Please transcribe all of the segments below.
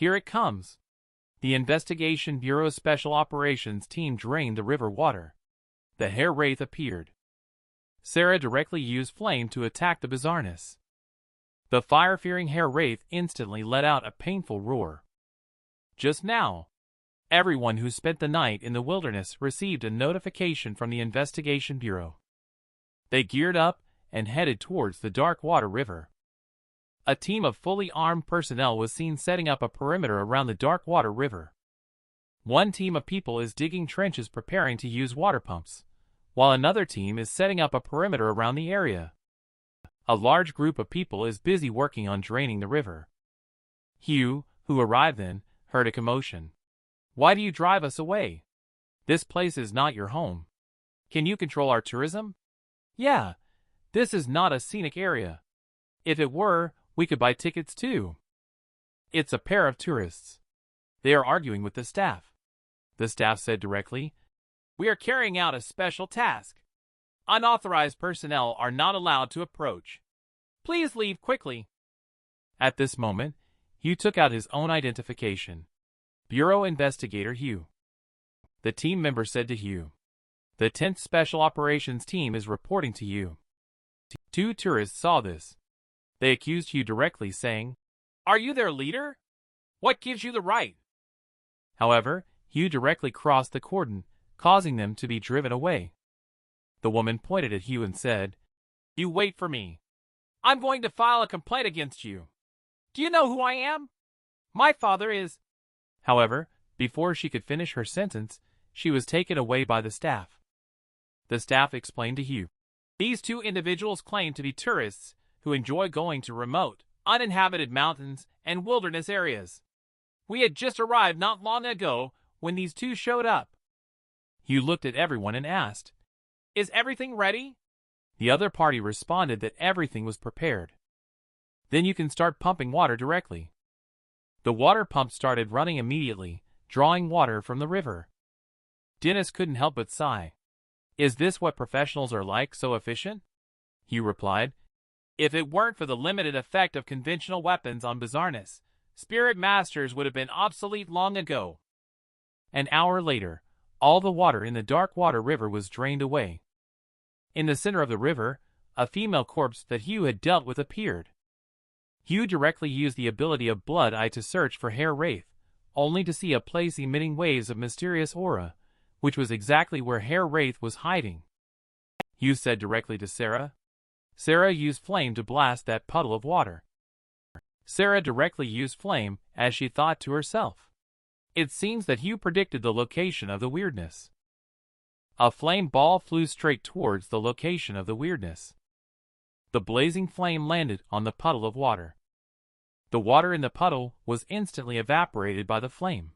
Here it comes. The Investigation Bureau's Special Operations team drained the river water. The Hair Wraith appeared. Sarah directly used flame to attack the bizarreness. The fire-fearing Hair Wraith instantly let out a painful roar. Just now, everyone who spent the night in the wilderness received a notification from the Investigation Bureau. They geared up and headed towards the Dark Water River. A team of fully armed personnel was seen setting up a perimeter around the Dark Water River. One team of people is digging trenches preparing to use water pumps, while another team is setting up a perimeter around the area. A large group of people is busy working on draining the river. Hugh, who arrived then, heard a commotion. "Why do you drive us away? This place is not your home. Can you control our tourism?" "Yeah, this is not a scenic area. If it were, we could buy tickets too." It's a pair of tourists. They are arguing with the staff. The staff said directly, "We are carrying out a special task. Unauthorized personnel are not allowed to approach. Please leave quickly." At this moment, Hugh took out his own identification. Bureau Investigator Hugh. The team member said to Hugh, "The 10th Special Operations Team is reporting to you." Two tourists saw this. They accused Hugh directly, saying, "Are you their leader? What gives you the right?" However, Hugh directly crossed the cordon, causing them to be driven away. The woman pointed at Hugh and said, "You wait for me. I'm going to file a complaint against you. Do you know who I am? My father is—" However, before she could finish her sentence, she was taken away by the staff. The staff explained to Hugh, "These two individuals claim to be tourists who enjoy going to remote, uninhabited mountains and wilderness areas. We had just arrived not long ago when these two showed up." Hugh looked at everyone and asked, "Is everything ready?" The other party responded that everything was prepared. "Then you can start pumping water directly." The water pump started running immediately, drawing water from the river. Dennis couldn't help but sigh. "Is this what professionals are like, so efficient?" Hugh replied, "If it weren't for the limited effect of conventional weapons on bizarreness, spirit masters would have been obsolete long ago." An hour later, all the water in the Dark Water River was drained away. In the center of the river, a female corpse that Hugh had dealt with appeared. Hugh directly used the ability of Blood Eye to search for Hair Wraith, only to see a place emitting waves of mysterious aura, which was exactly where Hair Wraith was hiding. Hugh said directly to Sarah. Sarah used flame to blast that puddle of water. Sarah directly used flame as she thought to herself. It seems that Hugh predicted the location of the weirdness. A flame ball flew straight towards the location of the weirdness. The blazing flame landed on the puddle of water. The water in the puddle was instantly evaporated by the flame.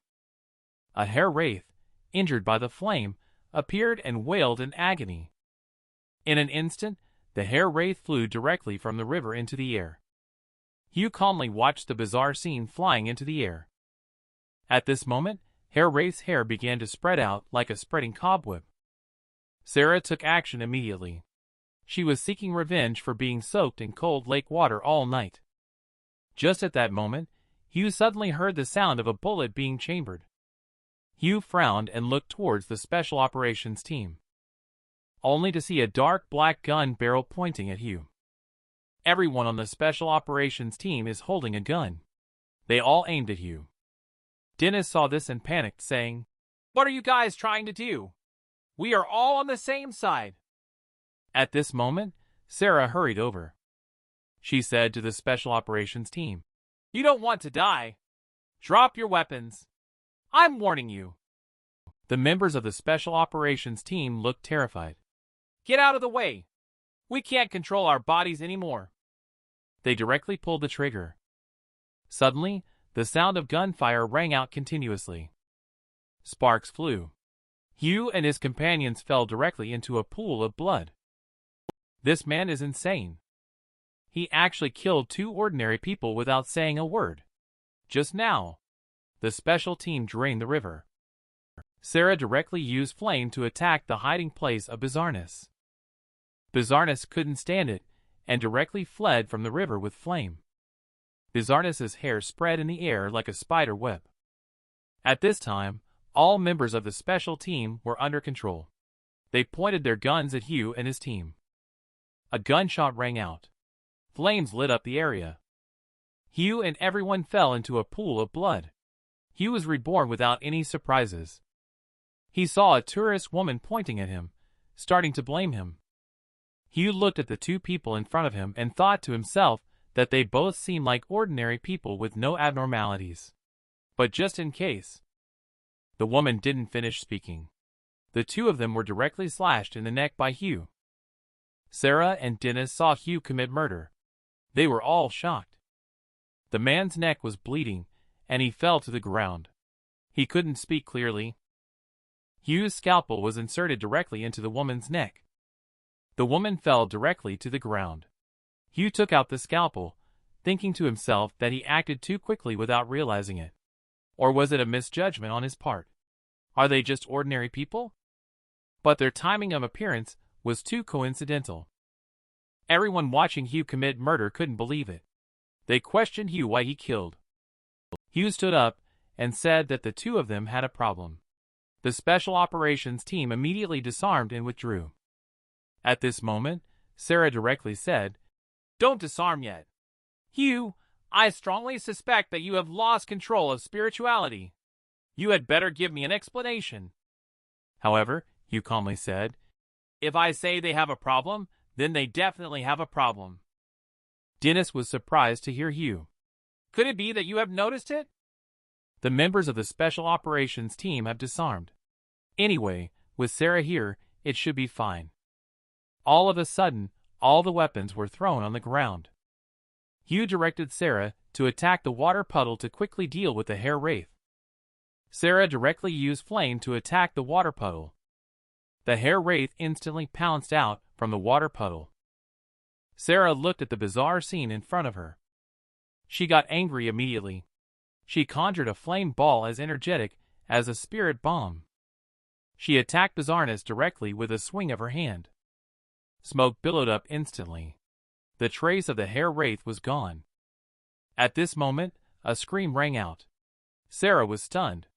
A Hair Wraith, injured by the flame, appeared and wailed in agony. In an instant, the Hair Wraith flew directly from the river into the air. Hugh calmly watched the bizarre scene flying into the air. At this moment, Hair Wraith's hair began to spread out like a spreading cobweb. Sarah took action immediately. She was seeking revenge for being soaked in cold lake water all night. Just at that moment, Hugh suddenly heard the sound of a bullet being chambered. Hugh frowned and looked towards the Special Operations team, only to see a dark black gun barrel pointing at Hugh. Everyone on the Special Operations team is holding a gun. They all aimed at Hugh. Dennis saw this and panicked, saying, "What are you guys trying to do? We are all on the same side." At this moment, Sarah hurried over. She said to the Special Operations team, "You don't want to die. Drop your weapons. I'm warning you." The members of the Special Operations team looked terrified. "Get out of the way. We can't control our bodies anymore." They directly pulled the trigger. Suddenly, the sound of gunfire rang out continuously. Sparks flew. Hugh and his companions fell directly into a pool of blood. This man is insane. He actually killed two ordinary people without saying a word. Just now, the special team drained the river. Sarah directly used flame to attack the hiding place of bizarreness. Bizarreness couldn't stand it and directly fled from the river with flame. Bizarreness's hair spread in the air like a spider web. At this time, all members of the special team were under control. They pointed their guns at Hugh and his team. A gunshot rang out. Flames lit up the area. Hugh and everyone fell into a pool of blood. Hugh was reborn without any surprises. He saw a tourist woman pointing at him, starting to blame him. Hugh looked at the two people in front of him and thought to himself that they both seemed like ordinary people with no abnormalities. But just in case. The woman didn't finish speaking. The two of them were directly slashed in the neck by Hugh. Sarah and Dennis saw Hugh commit murder. They were all shocked. The man's neck was bleeding, and he fell to the ground. He couldn't speak clearly. Hugh's scalpel was inserted directly into the woman's neck. The woman fell directly to the ground. Hugh took out the scalpel, thinking to himself that he acted too quickly without realizing it. Or was it a misjudgment on his part? Are they just ordinary people? But their timing of appearance was too coincidental. Everyone watching Hugh commit murder couldn't believe it. They questioned Hugh why he killed. Hugh stood up and said that the two of them had a problem. The special operations team immediately disarmed and withdrew. At this moment, Sarah directly said, "Don't disarm yet. Hugh, I strongly suspect that you have lost control of spirituality. You had better give me an explanation." However, Hugh calmly said, "If I say they have a problem, then they definitely have a problem." Dennis was surprised to hear Hugh. "Could it be that you have noticed it?" "The members of the special operations team have disarmed. Anyway, with Sarah here, it should be fine." All of a sudden, all the weapons were thrown on the ground. Hugh directed Sarah to attack the water puddle to quickly deal with the hair wraith. Sarah directly used flame to attack the water puddle. The hair wraith instantly pounced out from the water puddle. Sarah looked at the bizarre scene in front of her. She got angry immediately. She conjured a flame ball as energetic as a spirit bomb. She attacked Bizarreness directly with a swing of her hand. Smoke billowed up instantly. The trace of the hair wraith was gone. At this moment, a scream rang out. Sarah was stunned.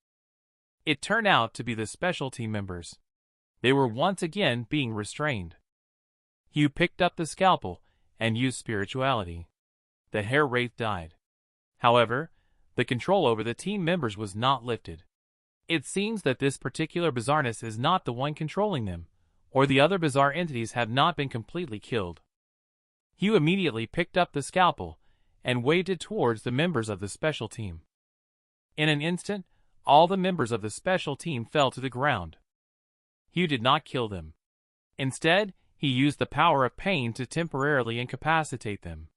It turned out to be the special team members. They were once again being restrained. Hugh picked up the scalpel and used spirituality. The hair wraith died. However, the control over the team members was not lifted. It seems that this particular Bizarreness is not the one controlling them, or the other bizarre entities have not been completely killed. Hugh immediately picked up the scalpel and waved it towards the members of the special team. In an instant, all the members of the special team fell to the ground. Hugh did not kill them. Instead, he used the power of pain to temporarily incapacitate them.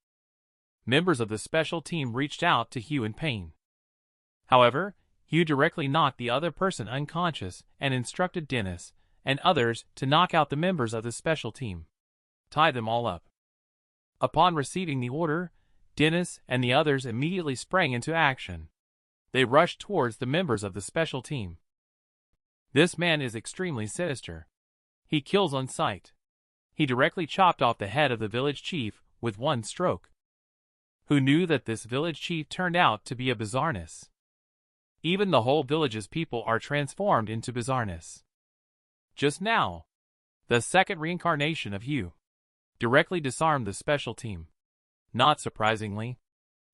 Members of the special team reached out to Hugh in pain. However, Hugh directly knocked the other person unconscious and instructed Dennis and others to knock out the members of the special team. Tie them all up. Upon receiving the order, Dennis and the others immediately sprang into action. They rushed towards the members of the special team. This man is extremely sinister. He kills on sight. He directly chopped off the head of the village chief with one stroke. Who knew that this village chief turned out to be a Bizarreness? Even the whole village's people are transformed into Bizarreness. Just now, the second reincarnation of Hugh directly disarmed the special team. Not surprisingly,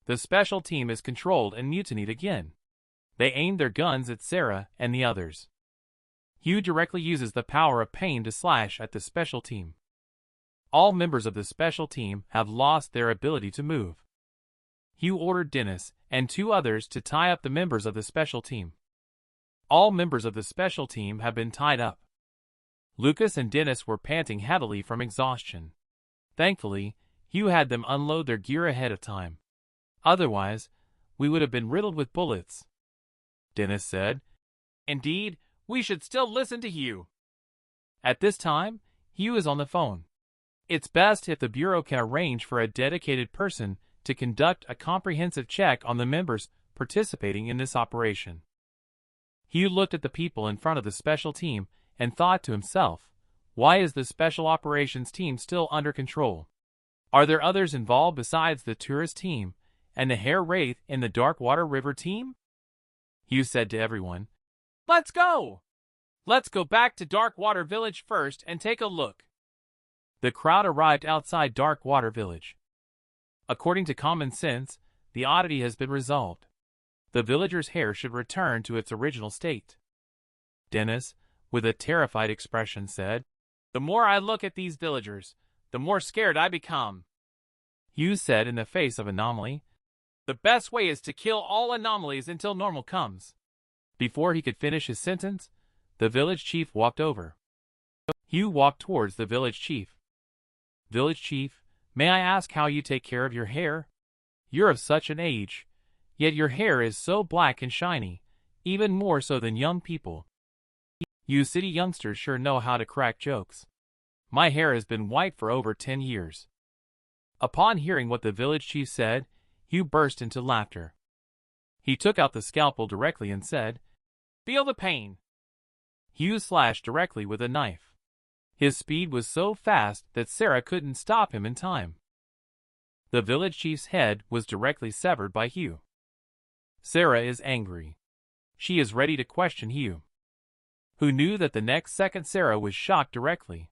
the special team is controlled and mutinied again. They aimed their guns at Sarah and the others. Hugh directly uses the power of pain to slash at the special team. All members of the special team have lost their ability to move. Hugh ordered Dennis and two others to tie up the members of the special team. All members of the special team have been tied up. Lucas and Dennis were panting heavily from exhaustion. Thankfully, Hugh had them unload their gear ahead of time. Otherwise, we would have been riddled with bullets. Dennis said, "Indeed, we should still listen to Hugh." At this time, Hugh is on the phone. It's best if the Bureau can arrange for a dedicated person to conduct a comprehensive check on the members participating in this operation. Hugh looked at the people in front of the special team and thought to himself, why is the special operations team still under control? Are there others involved besides the tourist team and the Hair Wraith in the Dark Water River team? Hugh said to everyone, "Let's go! Let's go back to Dark Water Village first and take a look." The crowd arrived outside Dark Water Village. According to common sense, the oddity has been resolved. The villagers' hair should return to its original state. Dennis, with a terrified expression, said, "The more I look at these villagers, the more scared I become." Hugh said in the face of Anomaly, "The best way is to kill all anomalies until normal comes." Before he could finish his sentence, the village chief walked over. Hugh walked towards the village chief. "Village chief, may I ask how you take care of your hair? You're of such an age, yet your hair is so black and shiny, even more so than young people. You city youngsters sure know how to crack jokes. My hair has been white for over 10 years. Upon hearing what the village chief said, Hugh burst into laughter. He took out the scalpel directly and said, "Feel the pain." Hugh slashed directly with a knife. His speed was so fast that Sarah couldn't stop him in time. The village chief's head was directly severed by Hugh. Sarah is angry. She is ready to question Hugh, who knew that the next second Sarah was shocked directly,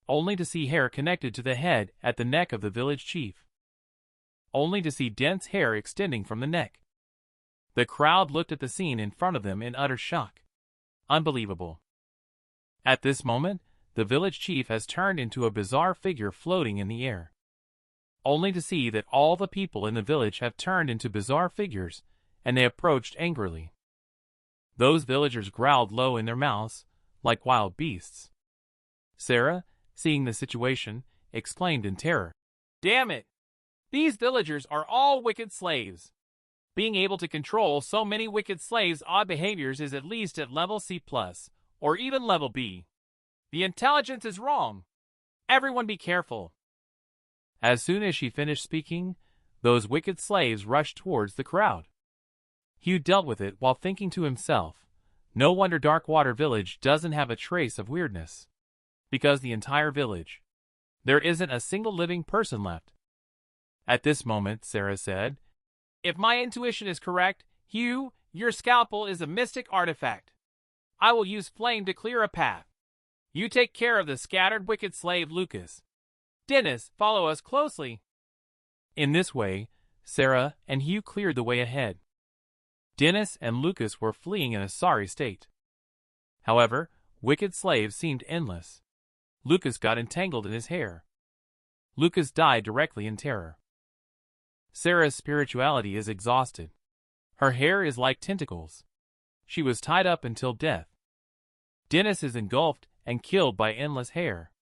only to see hair connected to the head at the neck of the village chief, only to see dense hair extending from the neck. The crowd looked at the scene in front of them in utter shock. Unbelievable. At this moment, the village chief has turned into a bizarre figure floating in the air, only to see that all the people in the village have turned into bizarre figures, and they approached angrily. Those villagers growled low in their mouths, like wild beasts. Sarah, seeing the situation, exclaimed in terror, "Damn it! These villagers are all wicked slaves. Being able to control so many wicked slaves' odd behaviors is at least at level C+, or even level B. The intelligence is wrong. Everyone be careful." As soon as she finished speaking, those wicked slaves rushed towards the crowd. Hugh dealt with it while thinking to himself, no wonder Darkwater Village doesn't have a trace of weirdness. Because the entire village, there isn't a single living person left. At this moment, Sarah said, "If my intuition is correct, Hugh, your scalpel is a mystic artifact. I will use flame to clear a path. You take care of the scattered wicked slave Lucas. Dennis, follow us closely." In this way, Sarah and Hugh cleared the way ahead. Dennis and Lucas were fleeing in a sorry state. However, wicked slaves seemed endless. Lucas got entangled in his hair. Lucas died directly in terror. Sarah's spirituality is exhausted. Her hair is like tentacles. She was tied up until death. Dennis is engulfed and killed by endless hair.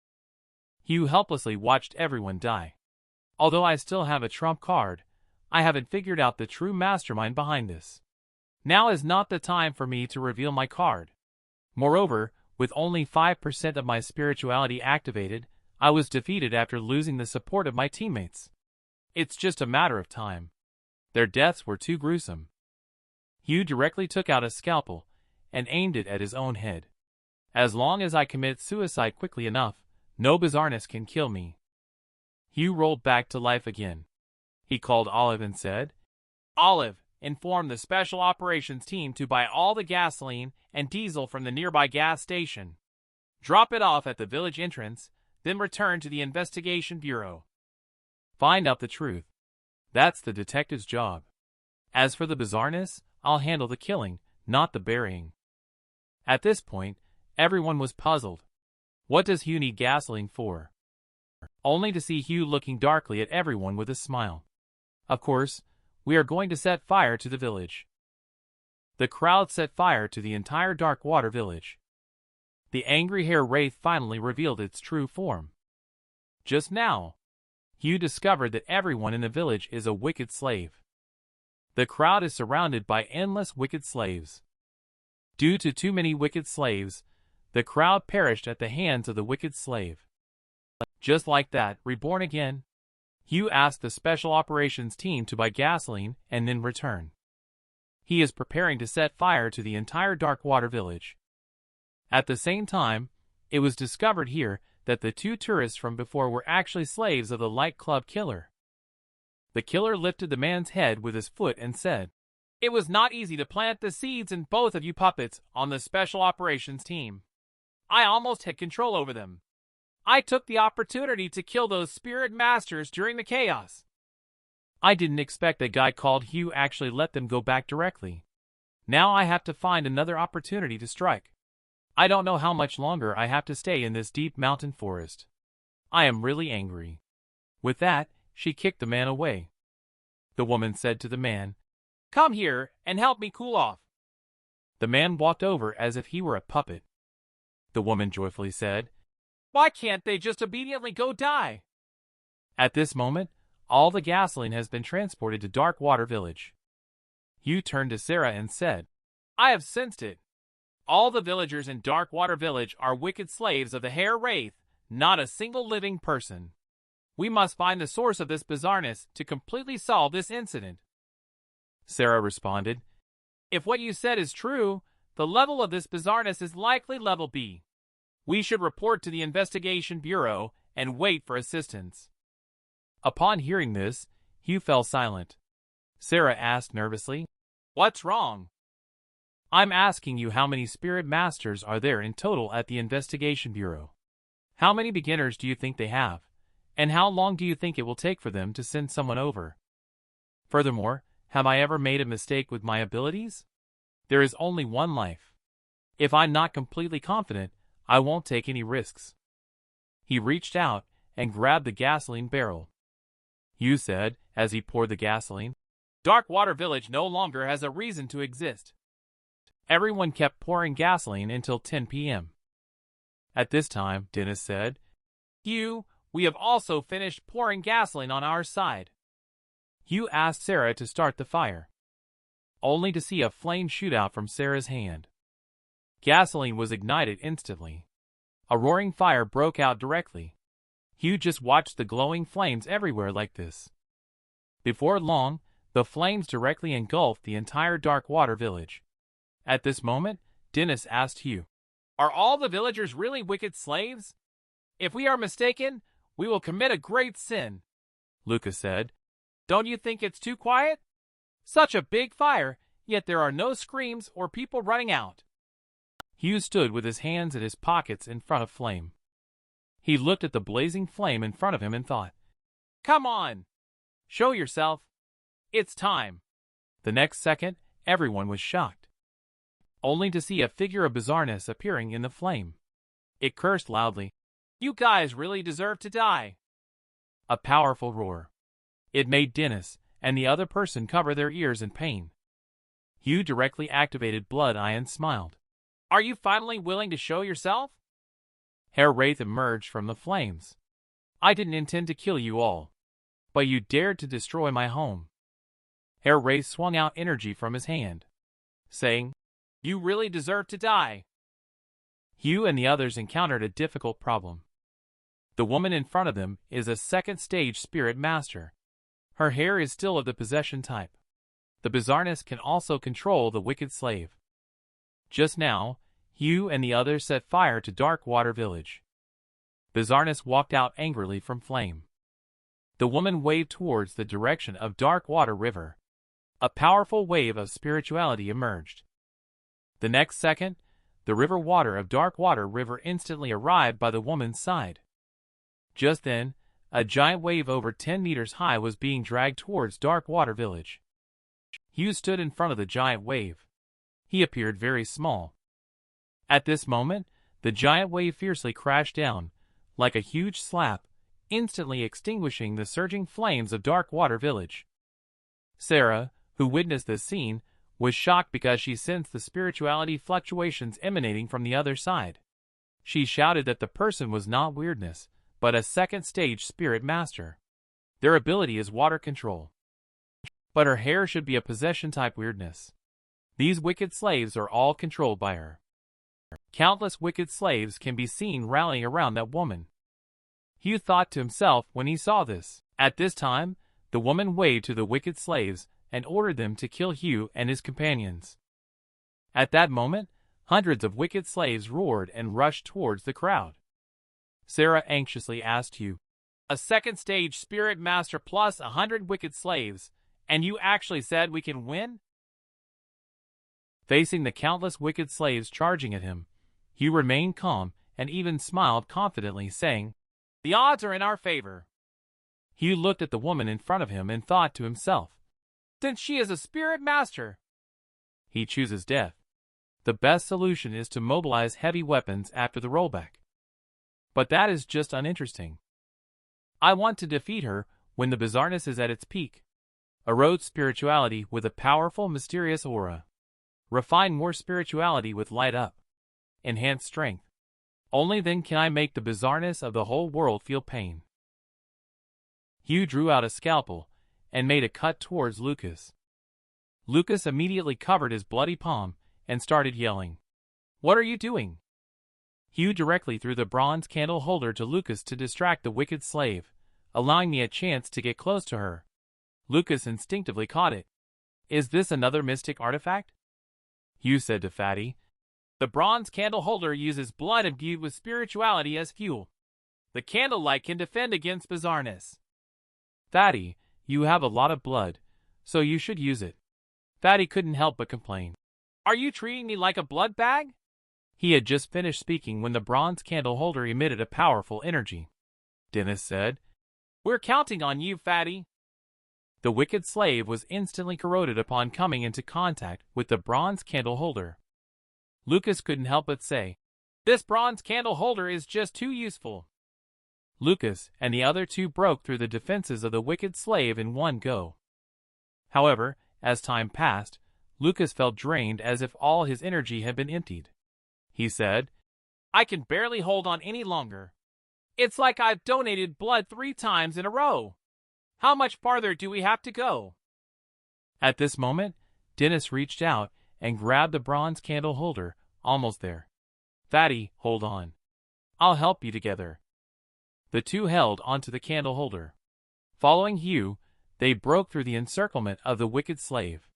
Hugh helplessly watched everyone die. Although I still have a trump card, I haven't figured out the true mastermind behind this. Now is not the time for me to reveal my card. Moreover, with only 5% of my spirituality activated, I was defeated after losing the support of my teammates. It's just a matter of time. Their deaths were too gruesome. Hugh directly took out a scalpel and aimed it at his own head. As long as I commit suicide quickly enough, no bizarreness can kill me. Hugh rolled back to life again. He called Olive and said, "Olive, inform the Special Operations team to buy all the gasoline and diesel from the nearby gas station. Drop it off at the village entrance, then return to the Investigation Bureau. Find out the truth. That's the detective's job. As for the bizarreness, I'll handle the killing, not the burying." At this point, everyone was puzzled. What does Hugh need gasoline for? Only to see Hugh looking darkly at everyone with a smile. Of course, we are going to set fire to the village. The crowd set fire to the entire Darkwater Village. The angry hair wraith finally revealed its true form. Just now, Hugh discovered that everyone in the village is a wicked slave. The crowd is surrounded by endless wicked slaves. Due to too many wicked slaves, the crowd perished at the hands of the wicked slave. Just like that, reborn again, Hugh asked the Special Operations team to buy gasoline and then return. He is preparing to set fire to the entire Darkwater Village. At the same time, it was discovered here that the two tourists from before were actually slaves of the Light Club killer. The killer lifted the man's head with his foot and said, "It was not easy to plant the seeds in both of you puppets on the special operations team. I almost had control over them. I took the opportunity to kill those spirit masters during the chaos. I didn't expect a guy called Hugh actually let them go back directly. Now I have to find another opportunity to strike. I don't know how much longer I have to stay in this deep mountain forest. I am really angry." With that, she kicked the man away. The woman said to the man, "Come here and help me cool off." The man walked over as if he were a puppet. The woman joyfully said, "Why can't they just obediently go die?" At this moment, all the gasoline has been transported to Darkwater Village. Hugh turned to Sarah and said, "I have sensed it. All the villagers in Darkwater Village are wicked slaves of the Hare Wraith, not a single living person. We must find the source of this bizarreness to completely solve this incident." Sarah responded, "If what you said is true, the level of this bizarreness is likely level B. We should report to the Investigation Bureau and wait for assistance." Upon hearing this, Hugh fell silent. Sarah asked nervously, "What's wrong?" "I'm asking you how many spirit masters are there in total at the Investigation Bureau? How many beginners do you think they have? And how long do you think it will take for them to send someone over? Furthermore, have I ever made a mistake with my abilities? There is only one life. If I'm not completely confident, I won't take any risks." He reached out and grabbed the gasoline barrel. Hugh said, as he poured the gasoline, "Darkwater Village no longer has a reason to exist." Everyone kept pouring gasoline until 10 p.m. At this time, Dennis said, "Hugh, we have also finished pouring gasoline on our side." Hugh asked Sarah to start the fire, only to see a flame shoot out from Sarah's hand. Gasoline was ignited instantly. A roaring fire broke out directly. Hugh just watched the glowing flames everywhere like this. Before long, the flames directly engulfed the entire Darkwater Village. At this moment, Dennis asked Hugh, "Are all the villagers really wicked slaves? If we are mistaken, we will commit a great sin." Lucas said, "Don't you think it's too quiet? Such a big fire, yet there are no screams or people running out." Hugh stood with his hands in his pockets in front of Flame. He looked at the blazing flame in front of him and thought, "Come on! Show yourself! It's time!" The next second, everyone was shocked, only to see a figure of bizarreness appearing in the flame. It cursed loudly, "You guys really deserve to die!" A powerful roar. It made Dennis and the other person cover their ears in pain. Hugh directly activated Blood Eye and smiled. "Are you finally willing to show yourself?" Hare Wraith emerged from the flames. "I didn't intend to kill you all, but you dared to destroy my home." Hare Wraith swung out energy from his hand, saying, "You really deserve to die." Hugh and the others encountered a difficult problem. The woman in front of them is a second-stage spirit master. Her hair is still of the possession type. The bizarreness can also control the wicked slave. Just now, Hugh and the others set fire to Darkwater Village. Bizarreness walked out angrily from Flame. The woman waved towards the direction of Darkwater River. A powerful wave of spirituality emerged. The next second, the river water of Darkwater River instantly arrived by the woman's side. Just then, a giant wave over 10 meters high was being dragged towards Darkwater Village. Hugh stood in front of the giant wave. He appeared very small. At this moment, the giant wave fiercely crashed down, like a huge slap, instantly extinguishing the surging flames of Darkwater Village. Sarah, who witnessed this scene, was shocked because she sensed the spirituality fluctuations emanating from the other side. She shouted that the person was not weirdness, but a second-stage spirit master. Their ability is water control. But her hair should be a possession-type weirdness. These wicked slaves are all controlled by her. Countless wicked slaves can be seen rallying around that woman. Hugh thought to himself when he saw this. At this time, the woman waved to the wicked slaves and ordered them to kill Hugh and his companions. At that moment, hundreds of wicked slaves roared and rushed towards the crowd. Sarah anxiously asked Hugh, A second stage Spirit Master plus 100 wicked slaves, and you actually said we can win? Facing the countless wicked slaves charging at him, Hugh remained calm and even smiled confidently, saying, "The odds are in our favor." Hugh looked at the woman in front of him and thought to himself, "Since she is a Spirit Master, he chooses death. The best solution is to mobilize heavy weapons after the rollback. But that is just uninteresting. I want to defeat her when the bizarreness is at its peak. Erode spirituality with a powerful, mysterious aura. Refine more spirituality with light up. Enhance strength. Only then can I make the bizarreness of the whole world feel pain." Hugh drew out a scalpel and made a cut towards Lucas. Lucas immediately covered his bloody palm and started yelling, "What are you doing?" Hugh directly threw the bronze candle holder to Lucas to distract the wicked slave, allowing me a chance to get close to her. Lucas instinctively caught it. "Is this another mystic artifact?" Hugh said to Fatty. "The bronze candle holder uses blood imbued with spirituality as fuel. The candlelight can defend against bizarreness." "Fatty, you have a lot of blood, so you should use it." Fatty couldn't help but complain. "Are you treating me like a blood bag?" He had just finished speaking when the bronze candle holder emitted a powerful energy. Dennis said, "We're counting on you, Fatty." The wicked slave was instantly corroded upon coming into contact with the bronze candle holder. Lucas couldn't help but say, "This bronze candle holder is just too useful." Lucas and the other two broke through the defenses of the wicked slave in one go. However, as time passed, Lucas felt drained as if all his energy had been emptied. He said, "I can barely hold on any longer. It's like I've donated blood 3 times in a row. How much farther do we have to go?" At this moment, Dennis reached out and grabbed the bronze candle holder, almost there. "Fatty, hold on. I'll help you together." The two held onto the candle holder. Following Hugh, they broke through the encirclement of the wicked slave.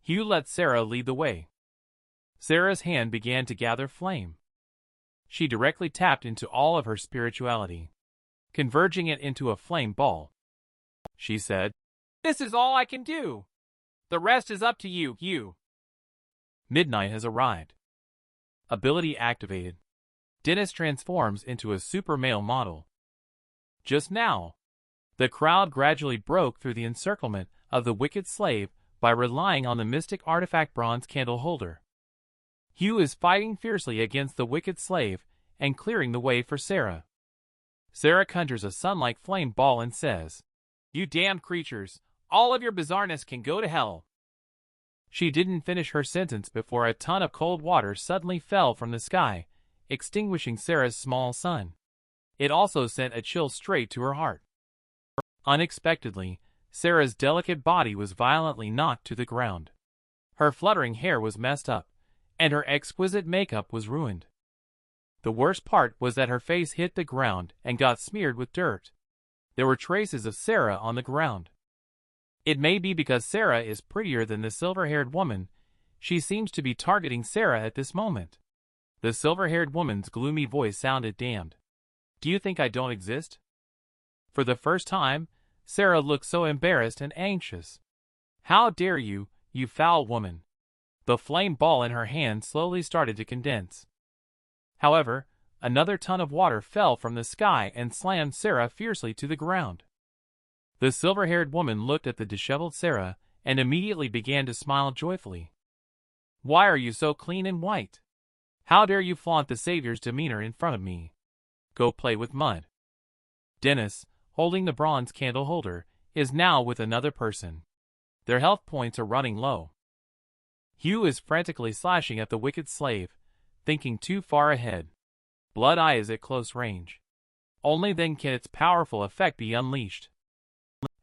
Hugh let Sarah lead the way. Sarah's hand began to gather flame. She directly tapped into all of her spirituality, converging it into a flame ball. She said, "This is all I can do. The rest is up to you, Hugh." Midnight has arrived. Ability activated. Dennis transforms into a super male model. Just now, the crowd gradually broke through the encirclement of the wicked slave by relying on the mystic artifact bronze candle holder. Hugh is fighting fiercely against the wicked slave and clearing the way for Sarah. Sarah conjures a sun-like flame ball and says, "You damned creatures, all of your bizarreness can go to hell." She didn't finish her sentence before a ton of cold water suddenly fell from the sky, extinguishing Sarah's small sun. It also sent a chill straight to her heart. Unexpectedly, Sarah's delicate body was violently knocked to the ground. Her fluttering hair was messed up, and her exquisite makeup was ruined. The worst part was that her face hit the ground and got smeared with dirt. There were traces of Sarah on the ground. It may be because Sarah is prettier than the silver-haired woman. She seems to be targeting Sarah at this moment. The silver-haired woman's gloomy voice sounded damned. "Do you think I don't exist?" For the first time, Sarah looked so embarrassed and anxious. "How dare you, you foul woman!" The flame ball in her hand slowly started to condense. However, another ton of water fell from the sky and slammed Sarah fiercely to the ground. The silver-haired woman looked at the disheveled Sarah and immediately began to smile joyfully. "Why are you so clean and white? How dare you flaunt the Savior's demeanor in front of me? Go play with mud." Dennis, holding the bronze candle holder, is now with another person. Their health points are running low. Hugh is frantically slashing at the wicked slave, thinking too far ahead. Blood Eye is at close range. Only then can its powerful effect be unleashed.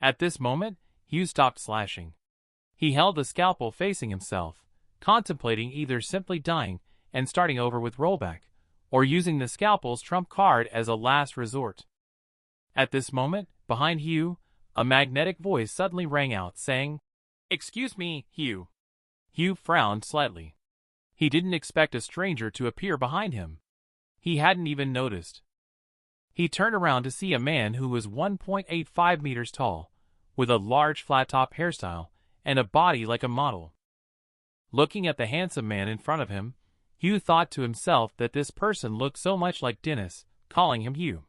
At this moment, Hugh stopped slashing. He held the scalpel facing himself, contemplating either simply dying and starting over with rollback, or using the scalpel's trump card as a last resort. At this moment, behind Hugh, a magnetic voice suddenly rang out, saying, "Excuse me, Hugh." Hugh frowned slightly. He didn't expect a stranger to appear behind him. He hadn't even noticed. He turned around to see a man who was 1.85 meters tall, with a large flat-top hairstyle and a body like a model. Looking at the handsome man in front of him, Hugh thought to himself that this person looked so much like Dennis, calling him Hugh.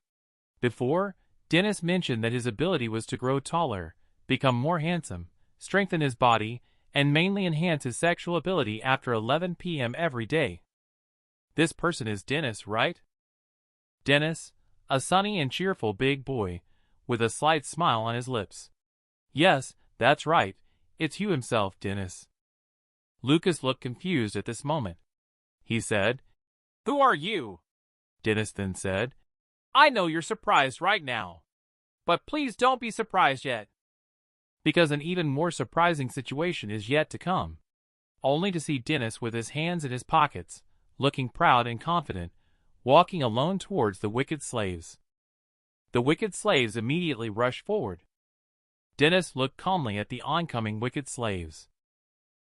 Before, Dennis mentioned that his ability was to grow taller, become more handsome, strengthen his body, and mainly enhance his sexual ability after 11 p.m. every day. This person is Dennis, right? Dennis, a sunny and cheerful big boy, with a slight smile on his lips. Yes, that's right, it's Hugh himself, Dennis. Lucas looked confused at this moment. He said, "Who are you?" Dennis then said, "I know you're surprised right now. But please don't be surprised yet. Because an even more surprising situation is yet to come. Only to see Dennis with his hands in his pockets, looking proud and confident, walking alone towards the wicked slaves. The wicked slaves immediately rushed forward. Dennis looked calmly at the oncoming wicked slaves.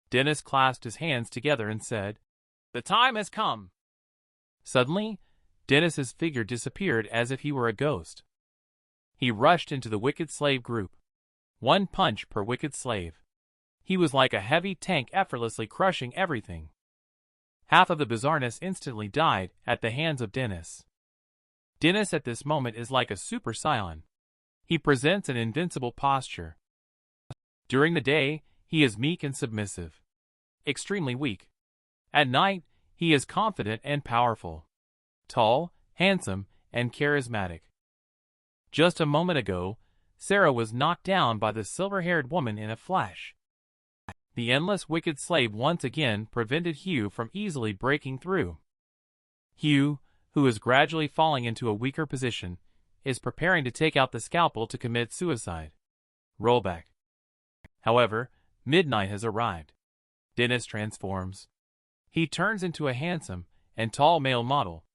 Dennis clasped his hands together and said, "The time has come." Suddenly, Dennis's figure disappeared as if he were a ghost. He rushed into the wicked slave group. 1 punch per wicked slave. He was like a heavy tank effortlessly crushing everything. Half of the bizarreness instantly died at the hands of Dennis. Dennis at this moment is like a super saiyan. He presents an invincible posture. During the day, he is meek and submissive. Extremely weak. At night, he is confident and powerful. Tall, handsome, and charismatic. Just a moment ago, Sarah was knocked down by the silver-haired woman in a flash. The endless wicked slave once again prevented Hugh from easily breaking through. Hugh, who is gradually falling into a weaker position, is preparing to take out the scalpel to commit suicide. Rollback. However, midnight has arrived. Dennis transforms. He turns into a handsome and tall male model.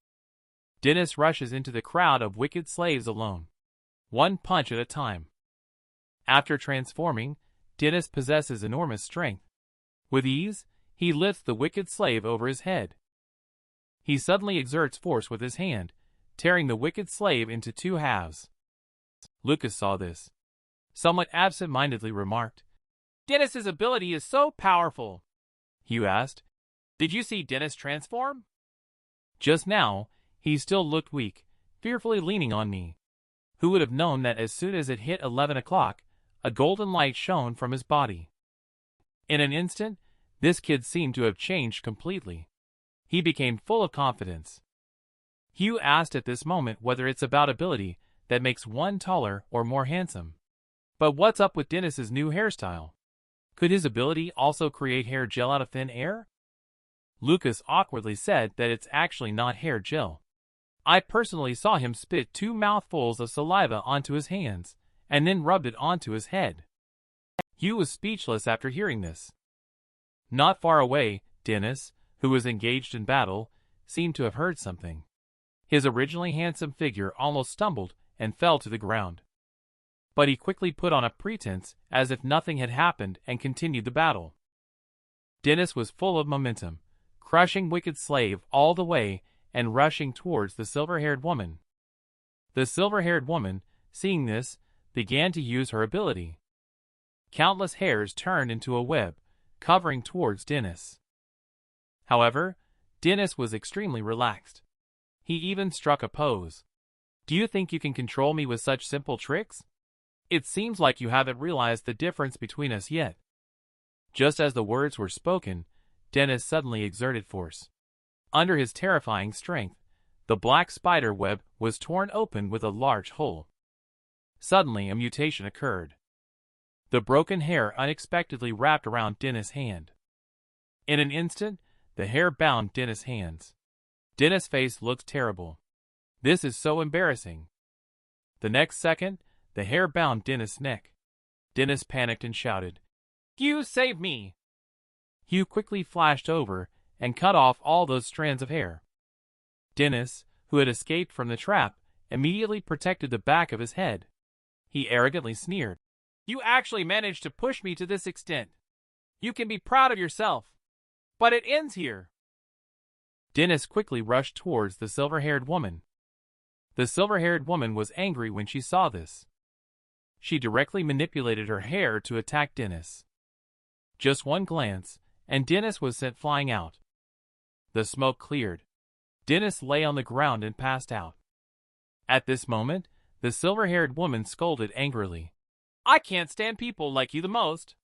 Dennis rushes into the crowd of wicked slaves alone. 1 punch at a time. After transforming, Dennis possesses enormous strength. With ease, he lifts the wicked slave over his head. He suddenly exerts force with his hand, tearing the wicked slave into 2 halves. Lucas saw this. Somewhat absent-mindedly remarked, "Dennis's ability is so powerful." Hugh asked, "Did you see Dennis transform?" Just now, he still looked weak, fearfully leaning on me. Who would have known that as soon as it hit 11 o'clock, a golden light shone from his body. In an instant, this kid seemed to have changed completely. He became full of confidence. Hugh asked at this moment whether it's about ability that makes one taller or more handsome. But what's up with Dennis's new hairstyle? Could his ability also create hair gel out of thin air? Lucas awkwardly said that it's actually not hair gel. I personally saw him spit 2 mouthfuls of saliva onto his hands, and then rubbed it onto his head. Hugh was speechless after hearing this. Not far away, Dennis, who was engaged in battle, seemed to have heard something. His originally handsome figure almost stumbled and fell to the ground. But he quickly put on a pretense as if nothing had happened and continued the battle. Dennis was full of momentum, crushing wicked slave all the way and rushing towards the silver-haired woman. The silver-haired woman, seeing this, began to use her ability. Countless hairs turned into a web, covering towards Dennis. However, Dennis was extremely relaxed. He even struck a pose. "Do you think you can control me with such simple tricks? It seems like you haven't realized the difference between us yet." Just as the words were spoken, Dennis suddenly exerted force. Under his terrifying strength, the black spider web was torn open with a large hole. Suddenly a mutation occurred. The broken hair unexpectedly wrapped around Dennis' hand. In an instant, the hair bound Dennis' hands. Dennis' face looked terrible. This is so embarrassing. The next second, the hair bound Dennis' neck. Dennis panicked and shouted, "Hugh, save me!" Hugh quickly flashed over and cut off all those strands of hair. Dennis, who had escaped from the trap, immediately protected the back of his head. He arrogantly sneered, "You actually managed to push me to this extent. You can be proud of yourself. But it ends here." Dennis quickly rushed towards the silver-haired woman. The silver-haired woman was angry when she saw this. She directly manipulated her hair to attack Dennis. Just one glance, and Dennis was sent flying out. The smoke cleared. Dennis lay on the ground and passed out. At this moment, the silver-haired woman scolded angrily. "I can't stand people like you the most."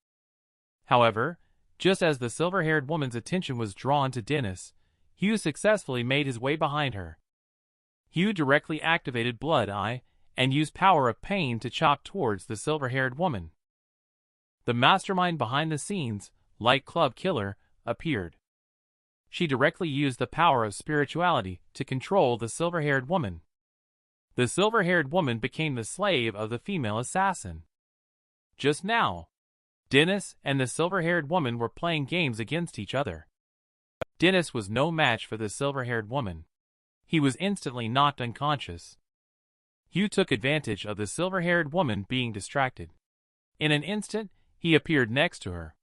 However, just as the silver-haired woman's attention was drawn to Dennis, Hugh successfully made his way behind her. Hugh directly activated Blood Eye and used Power of Pain to chop towards the silver-haired woman. The mastermind behind the scenes, Light Club Killer, appeared. She directly used the power of spirituality to control the silver-haired woman. The silver-haired woman became the slave of the female assassin. Just now, Dennis and the silver-haired woman were playing games against each other. Dennis was no match for the silver-haired woman. He was instantly knocked unconscious. Hugh took advantage of the silver-haired woman being distracted. In an instant, he appeared next to her.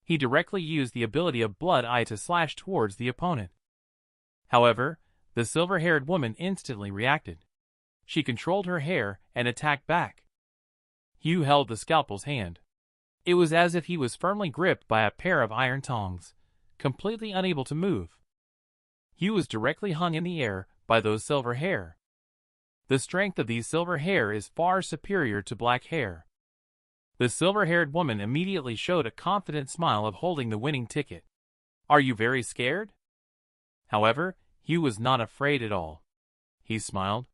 He directly used the ability of Blood Eye to slash towards the opponent. However, the silver-haired woman instantly reacted. She controlled her hair and attacked back. Hugh held the scalpel's hand. It was as if he was firmly gripped by a pair of iron tongs, completely unable to move. Hugh was directly hung in the air by those silver hair. The strength of these silver hair is far superior to black hair. The silver-haired woman immediately showed a confident smile of holding the winning ticket. "Are you very scared?" However, Hugh was not afraid at all. He smiled.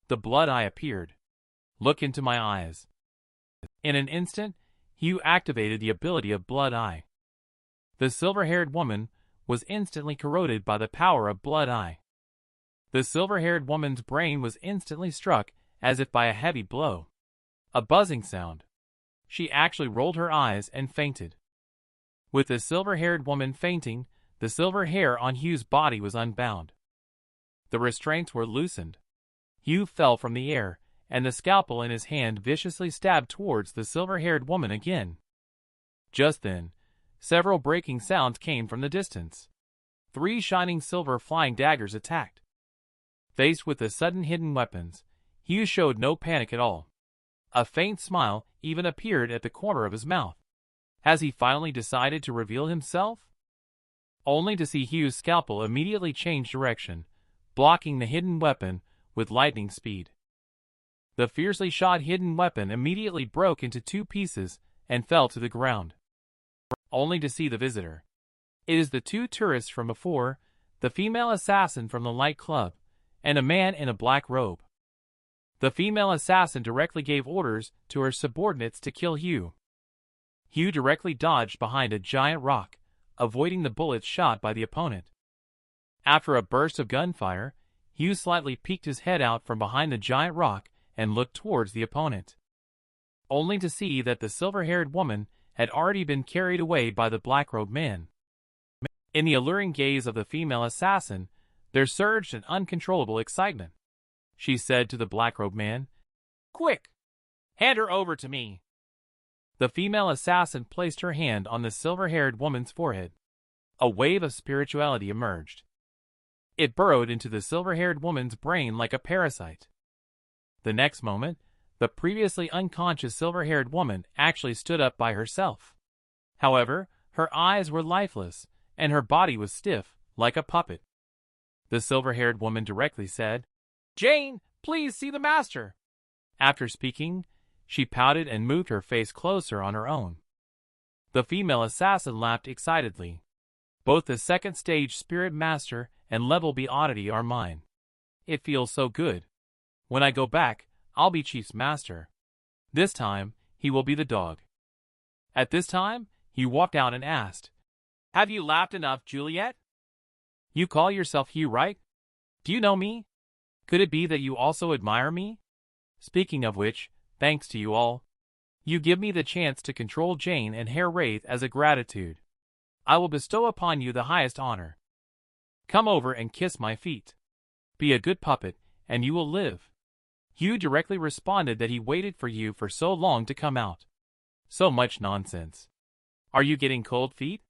The Blood Eye appeared. "Look into my eyes." In an instant, Hugh activated the ability of Blood Eye. The silver-haired woman was instantly corroded by the power of Blood Eye. The silver-haired woman's brain was instantly struck as if by a heavy blow. A buzzing sound. She actually rolled her eyes and fainted. With the silver-haired woman fainting, the silver hair on Hugh's body was unbound. The restraints were loosened. Hugh fell from the air, and the scalpel in his hand viciously stabbed towards the silver-haired woman again. Just then, several breaking sounds came from the distance. 3 shining silver flying daggers attacked. Faced with the sudden hidden weapons, Hugh showed no panic at all. A faint smile even appeared at the corner of his mouth. Has he finally decided to reveal himself? Only to see Hugh's scalpel immediately change direction, blocking the hidden weapon with lightning speed. The fiercely shot hidden weapon immediately broke into 2 pieces and fell to the ground. Only to see the visitor. It is the 2 tourists from before, the female assassin from the Light Club, and a man in a black robe. The female assassin directly gave orders to her subordinates to kill Hugh. Hugh directly dodged behind a giant rock, avoiding the bullets shot by the opponent. After a burst of gunfire, Hugh slightly peeked his head out from behind the giant rock and looked towards the opponent. Only to see that the silver-haired woman had already been carried away by the black-robed man. In the alluring gaze of the female assassin, there surged an uncontrollable excitement. She said to the black-robed man, "Quick! Hand her over to me." The female assassin placed her hand on the silver-haired woman's forehead. A wave of spirituality emerged. It burrowed into the silver-haired woman's brain like a parasite. The next moment, the previously unconscious silver-haired woman actually stood up by herself. However, her eyes were lifeless, and her body was stiff, like a puppet. The silver-haired woman directly said, "Jane, please see the master." After speaking, she pouted and moved her face closer on her own. The female assassin laughed excitedly. "Both the second stage spirit master and level B oddity are mine. It feels so good. When I go back, I'll be Chief's master. This time, he will be the dog." At this time, he walked out and asked, "Have you laughed enough, Juliet? You call yourself Hugh, right? Do you know me? Could it be that you also admire me? Speaking of which, thanks to you all. You give me the chance to control Jane and Herr Wraith as a gratitude. I will bestow upon you the highest honor. Come over and kiss my feet. Be a good puppet, and you will live." Hugh directly responded that he waited for you for so long to come out. So much nonsense. Are you getting cold feet?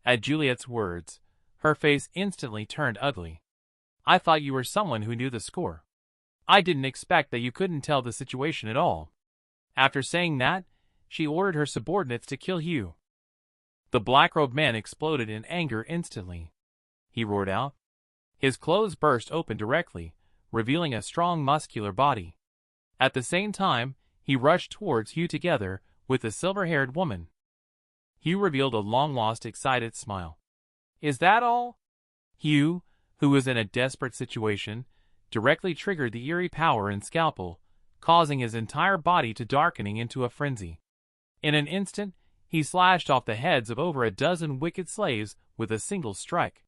At Juliet's words, her face instantly turned ugly. I thought you were someone who knew the score. I didn't expect that you couldn't tell the situation at all. After saying that, she ordered her subordinates to kill you. The black-robed man exploded in anger instantly. He roared out. His clothes burst open directly, revealing a strong muscular body. At the same time, he rushed towards Hugh together with the silver-haired woman. Hugh revealed a long-lost excited smile. Is that all? Hugh, who was in a desperate situation, directly triggered the eerie power in Scalpel, causing his entire body to darkening into a frenzy. In an instant, he slashed off the heads of over a dozen wicked slaves with a single strike.